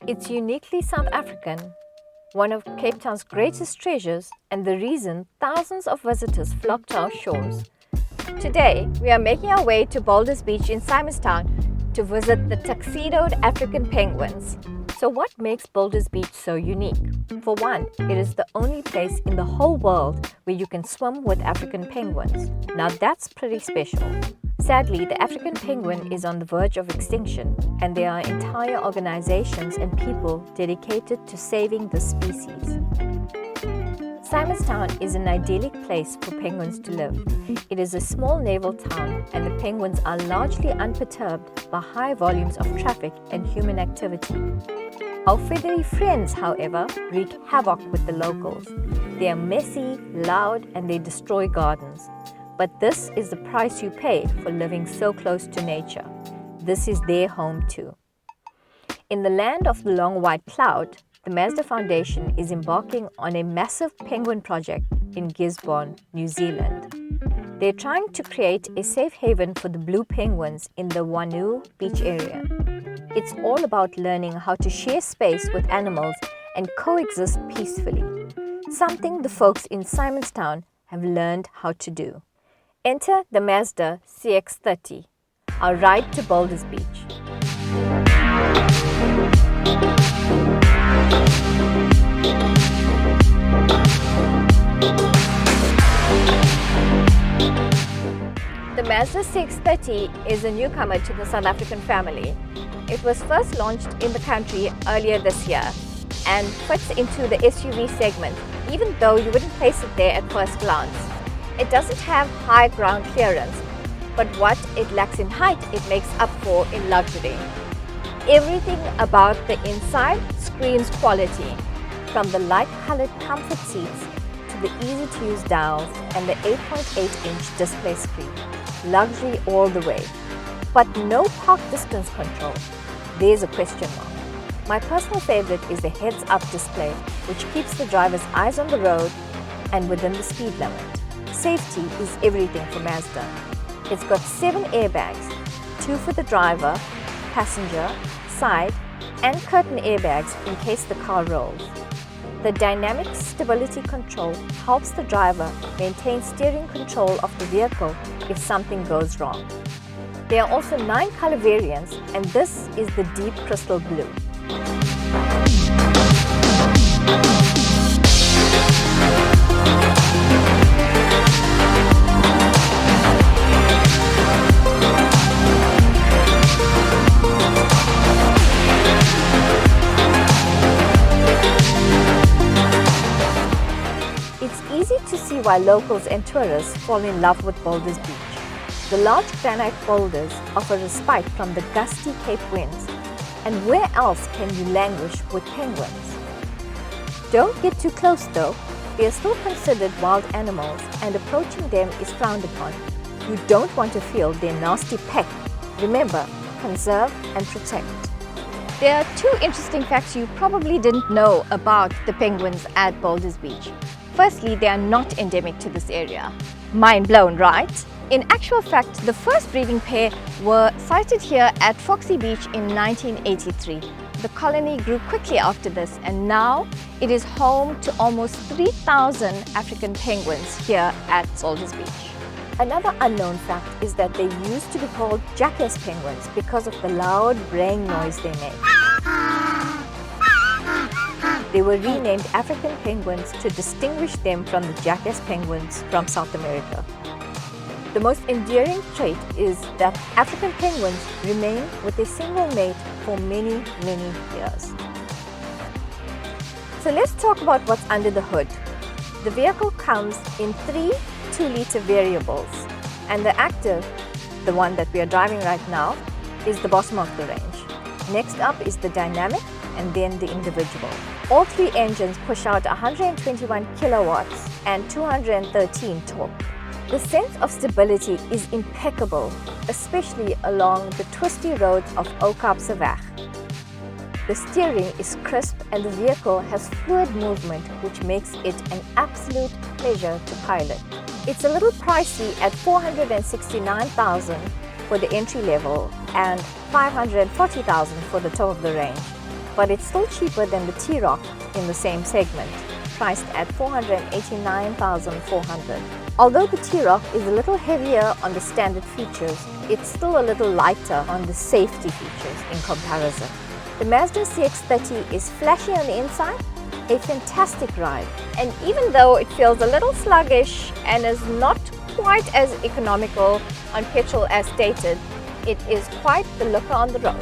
It's uniquely South African, one of Cape Town's greatest treasures, and the reason thousands of visitors flock to our shores. Today, we are making our way to Boulder's beach in Simonstown to visit the tuxedoed African penguins. So what makes Boulder's beach so unique? For one, it is the only place in the whole world where you can swim with African penguins. Now that's pretty special. Sadly, the African penguin is on the verge of extinction, and there are entire organizations and people dedicated to saving this species. Simonstown is an idyllic place for penguins to live. It is a small naval town, and the penguins are largely unperturbed by high volumes of traffic and human activity. Our feathery friends, however, wreak havoc with the locals. They are messy, loud, and they destroy gardens. But this is the price you pay for living so close to nature. This is their home too. In the land of the long white cloud, the Mazda Foundation is embarking on a massive penguin project in Gisborne, New Zealand. They're trying to create a safe haven for the blue penguins in the Wanu beach area. It's all about learning how to share space with animals and coexist peacefully, something the folks in Simonstown have learned how to do. Enter the Mazda CX-30, our ride to Boulder's beach. The Mazda CX-30 is a newcomer to the South African family. It was first launched in the country earlier this year and fits into the SUV segment, even though you wouldn't place it there at first glance. It doesn't have high ground clearance, but what it lacks in height, it makes up for in luxury. Everything about the inside screams quality, from the light-colored comfort seats to the easy-to-use dials and the 8.8-inch display screen. Luxury all the way, but no park distance control. There's a question mark. My personal favorite is the heads-up display, which keeps the driver's eyes on the road and within the speed limit. Safety is everything for Mazda. It's got 7 airbags, 2 for the driver, passenger, side, and curtain airbags in case the car rolls. The dynamic stability control helps the driver maintain steering control of the vehicle if something goes wrong. There are also 9 color variants, and this is the deep crystal blue. It's easy to see why locals and tourists fall in love with Boulder's beach. The large granite boulders offer respite from the gusty Cape winds, and where else can you languish with penguins? Don't get too close though. They are still considered wild animals, and approaching them is frowned upon. You don't want to feel their nasty peck. Remember, conserve and protect. There are 2 interesting facts you probably didn't know about the penguins at Boulder's beach. Firstly, they are not endemic to this area. Mind blown, right? In actual fact, the first breeding pair were sighted here at Foxy Beach in 1983. The colony grew quickly after this, and now it is home to almost 3,000 African penguins here at Boulder's beach. Another unknown fact is that they used to be called jackass penguins because of the loud braying noise they make. They were renamed African penguins to distinguish them from the jackass penguins from South America. The most endearing trait is that African penguins remain with a single mate for many, many years. So let's talk about what's under the hood. The vehicle comes in 3 2-liter variables, and the active, the one that we are driving right now, is the bottom of the range. Next up is the dynamic, and then the individual. All 3 engines push out 121 kilowatts and 213 torque. The sense of stability is impeccable, especially along the twisty roads of Kaap. The steering is crisp, and the vehicle has fluid movement, which makes it an absolute pleasure to pilot. It's a little pricey at $469,000 for the entry level and $540,000 for the top of the range. but it's still cheaper than the T-Roc in the same segment, priced at $489,400. Although the T-Roc is a little heavier on the standard features, it's still a little lighter on the safety features in comparison. The Mazda CX-30 is flashy on the inside, a fantastic ride, and even though it feels a little sluggish and is not quite as economical on petrol as stated, it is quite the looker on the road.